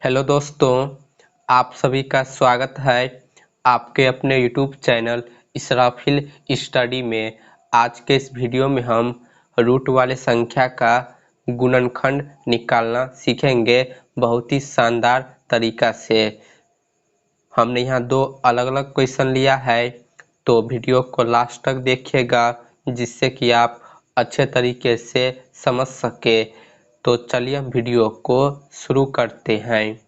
Hello दोस्तों, आप सभी का स्वागत है आपके अपने YouTube चैनल इसराफिल स्टडी में। आज के इस वीडियो में हम रूट वाले संख्या का गुणनखंड निकालना सीखेंगे बहुत ही शानदार तरीका से। हमने यहाँ दो अलग अलग क्वेश्चन लिया है, तो वीडियो को लास्ट तक देखिएगा जिससे कि आप अच्छे तरीके से समझ सके। तो चलिए हम वीडियो को शुरू करते हैं।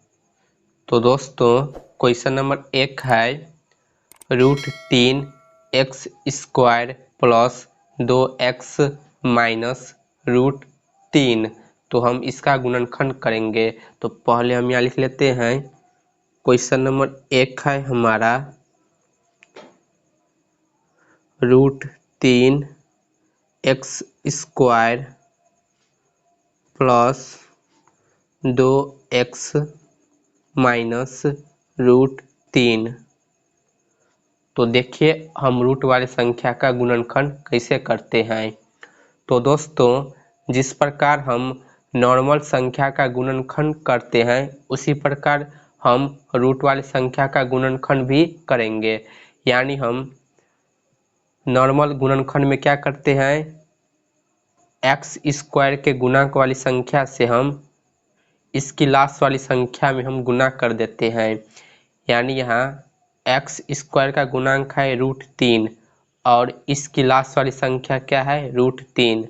तो दोस्तों क्वेश्चन नंबर 1 है √3x² प्लस 2x माइनस √3। तो हम इसका गुणनखंड करेंगे। तो पहले हम यहाँ लिख लेते हैं। क्वेश्चन नंबर 1 है हमारा √3x² प्लस 2x माइनस √3। तो देखिए हम रूट वाले संख्या का गुणनखंड कैसे करते हैं। तो दोस्तों जिस प्रकार हम नॉर्मल संख्या का गुणनखंड करते हैं उसी प्रकार हम रूट वाली संख्या का गुणनखंड भी करेंगे। यानी हम नॉर्मल गुणनखंड में क्या करते हैं, x² के गुणांक वाली संख्या से हम इसकी लास्ट वाली संख्या में हम गुना कर देते हैं। यानी यहाँ x² का गुणांक है √3 और इसकी लास्ट वाली संख्या क्या है √3।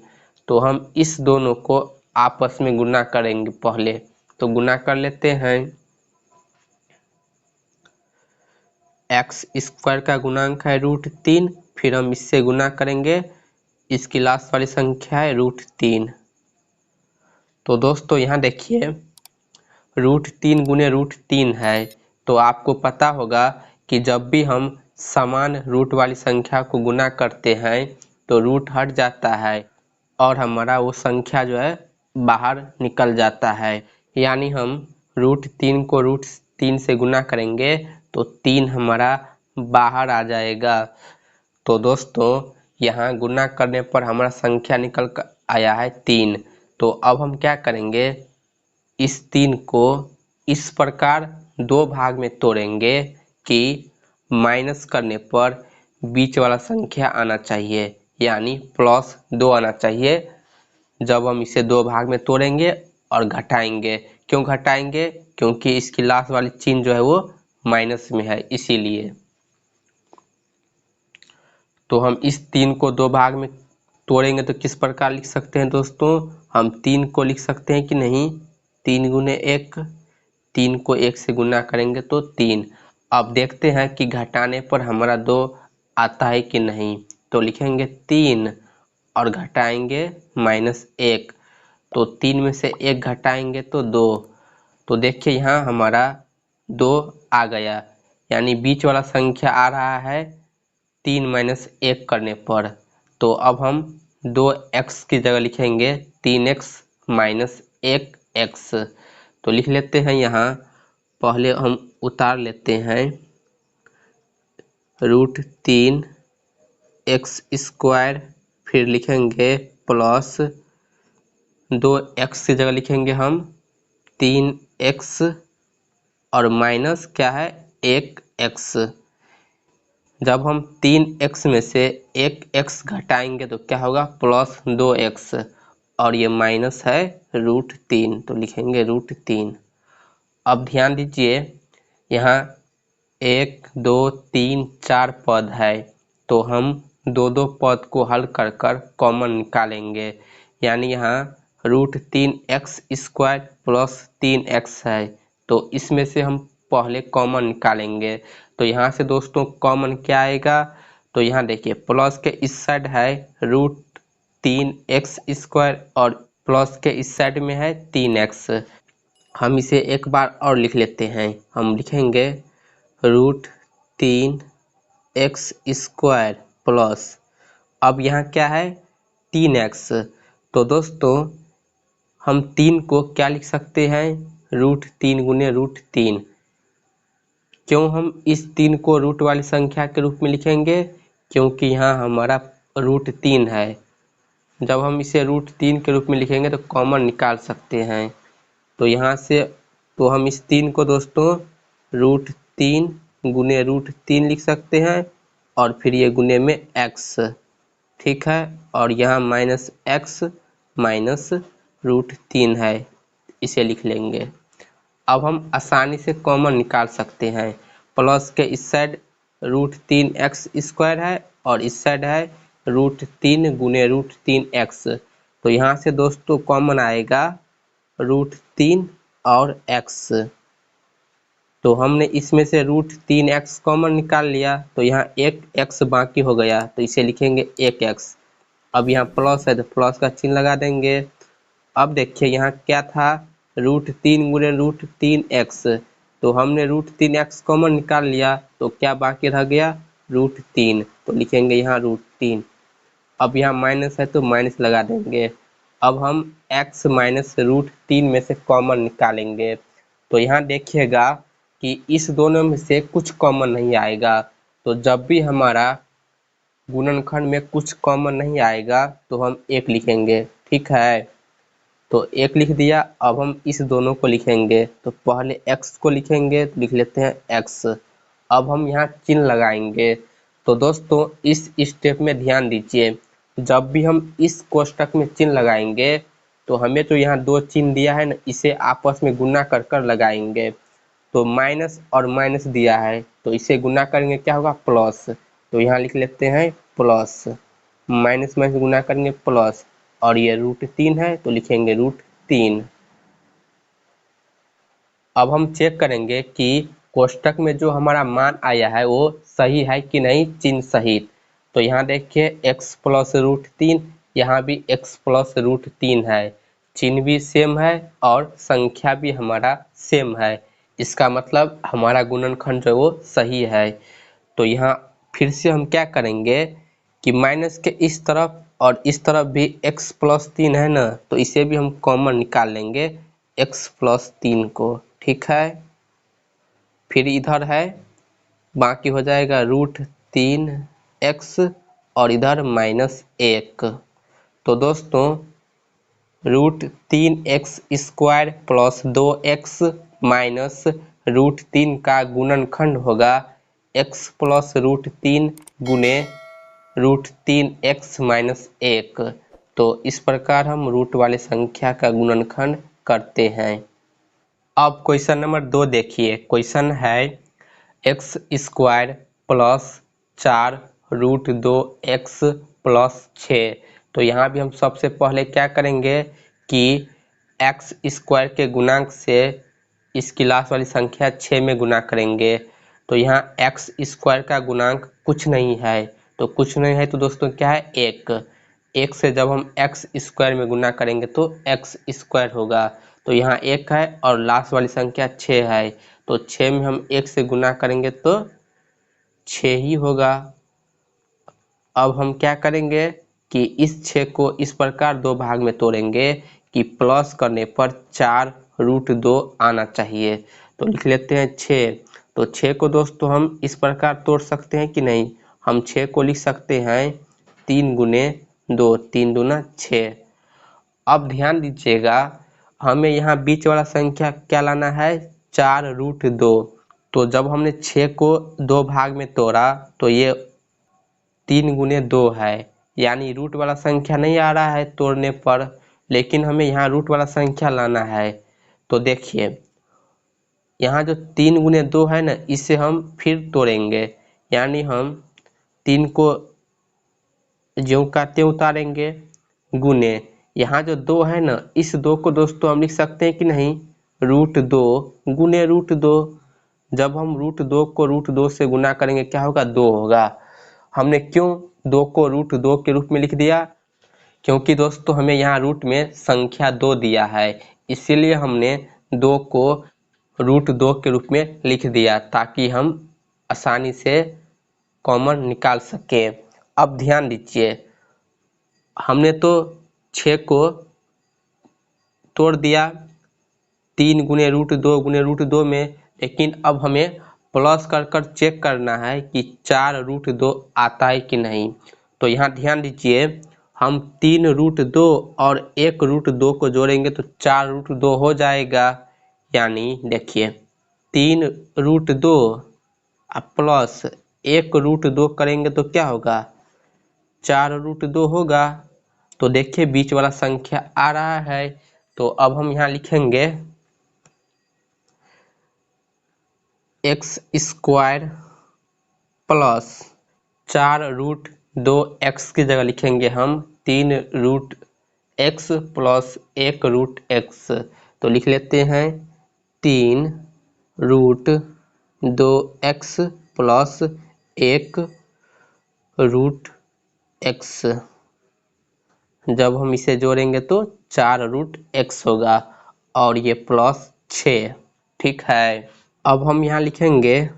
तो हम इस दोनों को आपस में गुना करेंगे। पहले तो गुना कर लेते हैं। x² का गुणांक है √3, फिर हम इससे गुना करेंगे, इसकी लास्ट वाली संख्या है √3। तो दोस्तों यहाँ देखिए √3 गुने √3 है। तो आपको पता होगा कि जब भी हम समान रूट वाली संख्या को गुना करते हैं तो रूट हट जाता है और हमारा वो संख्या जो है बाहर निकल जाता है। यानी हम √3 को √3 से गुना करेंगे तो 3 हमारा बाहर आ जाएगा। तो दोस्तों यहाँ गुना करने पर हमारा संख्या निकल कर आया है 3। तो अब हम क्या करेंगे, इस 3 को इस प्रकार दो भाग में तोड़ेंगे कि माइनस करने पर बीच वाला संख्या आना चाहिए, यानी +2 आना चाहिए। जब हम इसे दो भाग में तोड़ेंगे और घटाएंगे, क्यों घटाएंगे, क्योंकि इसकी लास्ट वाली चिन्ह जो है वो माइनस में है, इसीलिए। तो हम इस 3 को दो भाग में तोड़ेंगे तो किस प्रकार लिख सकते हैं दोस्तों, हम 3 को लिख सकते हैं कि नहीं, 3 गुने 1, 3 को 1 से गुना करेंगे तो 3। अब देखते हैं कि घटाने पर हमारा 2 आता है कि नहीं। तो लिखेंगे 3 और घटाएंगे -1। तो 3 में से 1 घटाएंगे तो 2। तो देखिए यहाँ हमारा 2 आ गया, यानी बीच वाला संख्या आ रहा है 3 - 1 करने पर। तो अब हम 2x की जगह लिखेंगे 3x - 1x। तो लिख लेते हैं यहाँ, पहले हम उतार लेते हैं √3x², फिर लिखेंगे प्लस 2x की जगह लिखेंगे हम 3x और माइनस क्या है 1x। जब हम 3x में से 1x घटाएंगे तो क्या होगा +2x और ये माइनस है √3, तो लिखेंगे √3। अब ध्यान दीजिए यहाँ 1 2 3 4 पद है, तो हम दो पद को हल कर कॉमन निकालेंगे। यानी यहाँ √3x² प्लस 3x है, तो इसमें से हम पहले कॉमन निकालेंगे। तो यहाँ से दोस्तों कॉमन क्या आएगा, तो यहाँ देखिए प्लस के इस साइड है √3x² और प्लस के इस साइड में है 3x। हम इसे एक बार और लिख लेते हैं। हम लिखेंगे √3x² प्लस, अब यहाँ क्या है 3x। तो दोस्तों हम 3 को क्या लिख सकते हैं, √3 गुने √3। क्यों हम इस 3 को रूट वाली संख्या के रूप में लिखेंगे, क्योंकि यहाँ हमारा √3 है। जब हम इसे √3 के रूप में लिखेंगे तो कॉमन निकाल सकते हैं। तो यहाँ से तो हम इस 3 को दोस्तों √3 गुने √3 लिख सकते हैं और फिर ये गुने में x, ठीक है, और यहाँ -x माइनस √3 है, इसे लिख लेंगे। अब हम आसानी से कॉमन निकाल सकते हैं। प्लस के इस साइड √3x² है और इस साइड है √3 गुने √3x। तो यहाँ से दोस्तों कॉमन आएगा √3 और x। तो हमने इसमें से √3x कॉमन निकाल लिया, तो यहाँ एक x बाकी हो गया, तो इसे लिखेंगे 1x। अब यहाँ प्लस है तो प्लस का चिन्ह लगा देंगे। अब देखिए यहाँ क्या था, √3 गुने √3x। तो हमने √3x कॉमन निकाल लिया, तो क्या बाकी रह गया, √3। तो लिखेंगे यहाँ √3। अब यहाँ माइनस है तो माइनस लगा देंगे। अब हम x माइनस √3 में से कॉमन निकालेंगे। तो यहाँ देखिएगा कि इस दोनों में से कुछ कॉमन नहीं आएगा। तो जब भी हमारा गुणनखंड में कुछ कॉमन नहीं आएगा तो हम 1 लिखेंगे, ठीक है। तो 1 लिख दिया। अब हम इस दोनों को लिखेंगे, तो पहले x को लिखेंगे, तो लिख लेते हैं x। अब हम यहाँ चिन्ह लगाएंगे। तो दोस्तों इस स्टेप में ध्यान दीजिए, जब भी हम इस कोष्टक में चिन्ह लगाएंगे तो हमें तो यहाँ 2 चिन्ह दिया है ना, इसे आपस में गुना कर कर लगाएंगे। तो माइनस और माइनस दिया है तो इसे गुना करेंगे, क्या होगा, प्लस। तो यहाँ लिख लेते हैं प्लस, माइनस माइनस गुना करेंगे प्लस, और ये √3 है तो लिखेंगे √3। अब हम चेक करेंगे कि कोष्टक में जो हमारा मान आया है वो सही है कि नहीं, चिन्ह सहित। तो यहाँ देखिए x प्लस √3, यहाँ भी x प्लस √3 है, चिन्ह भी सेम है और संख्या भी हमारा सेम है। इसका मतलब हमारा गुणनखंड जो है वो सही है। तो यहाँ फिर से हम क्या करेंगे कि माइनस के इस तरफ और इस तरफ भी x प्लस 3 है ना, तो इसे भी हम कॉमन निकाल लेंगे, x प्लस 3 को, ठीक है। फिर इधर है, बाकी हो जाएगा √3x और इधर -1। तो दोस्तों √3x² प्लस 2x माइनस √3 का गुणनखंड होगा x प्लस √3 गुने √3x माइनस 1। तो इस प्रकार हम रूट वाले संख्या का गुणनखंड करते हैं। अब क्वेश्चन नंबर 2 देखिए। क्वेश्चन है x² प्लस 4 √2x प्लस 6। तो यहाँ भी हम सबसे पहले क्या करेंगे कि x² के गुणांक से इसकी लास्ट वाली संख्या 6 में गुना करेंगे। तो यहाँ x² का गुणांक कुछ नहीं है, तो कुछ नहीं है तो दोस्तों क्या है, 1 से जब हम x² में गुना करेंगे तो x² होगा। तो यहाँ 1 है और लास्ट वाली संख्या 6 है, तो 6 में हम 1 से गुना करेंगे तो 6 ही होगा। अब हम क्या करेंगे कि इस 6 को इस प्रकार 2 भाग में तोड़ेंगे कि प्लस करने पर 4 √2 आना चाहिए। तो लिख लेते हैं 6। तो 6 को दोस्तों हम इस प्रकार तोड़ सकते हैं कि नहीं, हम 6 को लिख सकते हैं 3 गुने 2, 3 दूना 6। अब ध्यान दीजिएगा, हमें यहाँ बीच वाला संख्या क्या लाना है, 4 √2। तो जब हमने 6 को 2 भाग में तोड़ा तो ये 3 गुने 2 है, यानी रूट वाला संख्या नहीं आ रहा है तोड़ने पर, लेकिन हमें यहाँ रूट वाला संख्या लाना है। तो देखिए यहाँ जो 3 गुने 2 है ना, इसे हम फिर तोड़ेंगे, यानी हम 3 को ज्यों का त्यों उतारेंगे, गुने यहाँ जो 2 है ना, इस 2 को दोस्तों हम लिख सकते हैं कि नहीं, √2 गुने √2। जब हम √2 को √2 से गुना करेंगे क्या होगा, 2 होगा। हमने क्यों 2 को √2 के रूप में लिख दिया, क्योंकि दोस्तों हमें यहाँ रूट में संख्या 2 दिया है, इसीलिए हमने 2 को √2 के रूप में लिख दिया ताकि हम आसानी से कॉमन निकाल सकें। अब ध्यान दीजिए, हमने तो 6 को तोड़ दिया 3 गुने √2 गुने √2 में, लेकिन अब हमें प्लस कर कर चेक करना है कि 4 √2 आता है कि नहीं। तो यहाँ ध्यान दीजिए, हम 3 √2 और 1 √2 को जोड़ेंगे तो 4 √2 हो जाएगा, यानी देखिए 3√2 प्लस 1√2 करेंगे तो क्या होगा, 4√2 होगा। तो देखिए बीच वाला संख्या आ रहा है, तो अब हम यहाँ लिखेंगे x² प्लस 4√2 x की जगह लिखेंगे हम 3√x प्लस 1√x। तो लिख लेते हैं 3√2x प्लस 1√x। जब हम इसे जोड़ेंगे तो 4√x होगा और ये प्लस 6। ठीक है, अब हम यहाँ लिखेंगे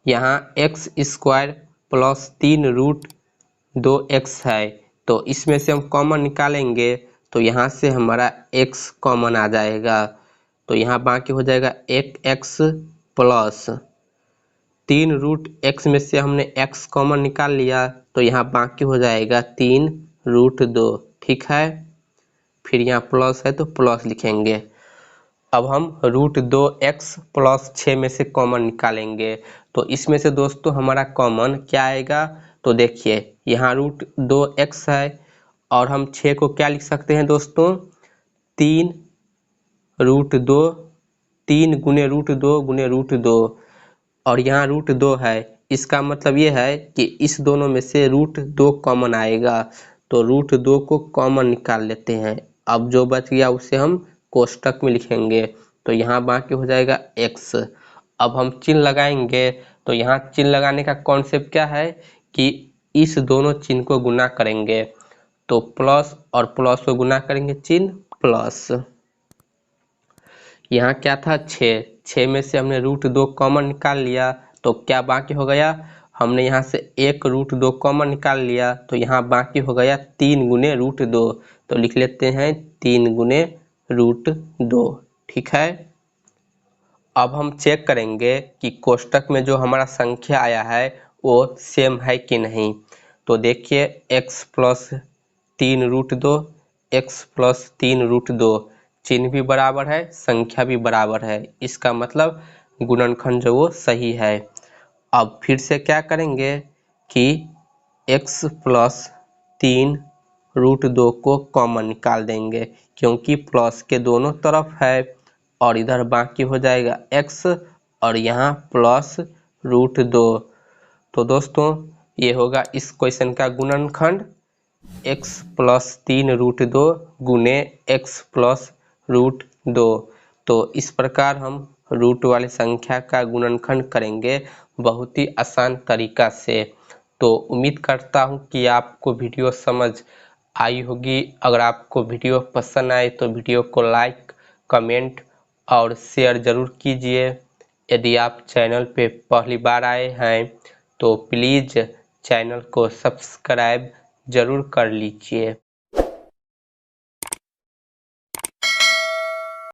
यहाँ x² प्लस 3√2x है, तो इसमें से हम कॉमन निकालेंगे तो यहाँ से हमारा x कॉमन आ जाएगा। तो यहाँ बाकी हो जाएगा 1x प्लस 3√x में से हमने x कॉमन निकाल लिया, तो यहाँ बाकी हो जाएगा 3√2। ठीक है, फिर यहाँ प्लस है तो प्लस लिखेंगे। अब हम √2x प्लस 6 में से कॉमन निकालेंगे, तो इसमें से दोस्तों हमारा कॉमन क्या आएगा, तो देखिए यहाँ √2x है और हम 6 को क्या लिख सकते हैं दोस्तों, 3√2, 3 गुने √2 गुने √2, और यहाँ √2 है। इसका मतलब ये है कि इस दोनों में से √2 कॉमन आएगा, तो √2 को कॉमन निकाल लेते हैं। अब जो बच गया उसे हम कोष्टक में लिखेंगे, तो यहाँ बाकी हो जाएगा x। अब हम चिन्ह लगाएंगे, तो यहाँ चिन्ह लगाने का कॉन्सेप्ट क्या है कि इस दोनों चिन्ह को गुना करेंगे, तो प्लस और प्लस को गुना करेंगे चिन्ह प्लस। यहाँ क्या था 6 में से हमने √2 कॉमन निकाल लिया, तो क्या बाकी हो गया, हमने यहाँ से 1√2 कॉमन निकाल लिया, तो यहाँ बाकी हो गया 3 गुने √2। तो लिख लेते हैं 3 गुने √2। ठीक है, अब हम चेक करेंगे कि कोष्टक में जो हमारा संख्या आया है वो सेम है कि नहीं। तो देखिए x प्लस 3√2, x प्लस 3√2 चिन्ह भी बराबर है, संख्या भी बराबर है, इसका मतलब गुणनखंड जो वो सही है। अब फिर से क्या करेंगे कि x प्लस 3√2 को कॉमन निकाल देंगे, क्योंकि प्लस के दोनों तरफ है, और इधर बाकी हो जाएगा x और यहाँ प्लस √2। तो दोस्तों ये होगा इस क्वेश्चन का गुणनखंड, x प्लस 3√2 गुने x प्लस √2। तो इस प्रकार हम रूट वाली संख्या का गुणनखंड करेंगे बहुत ही आसान तरीका से। तो उम्मीद करता हूँ कि आपको वीडियो समझ आई होगी। अगर आपको वीडियो पसंद आए तो वीडियो को लाइक, कमेंट और शेयर ज़रूर कीजिए। यदि आप चैनल पे पहली बार आए हैं तो प्लीज़ चैनल को सब्सक्राइब ज़रूर कर लीजिए।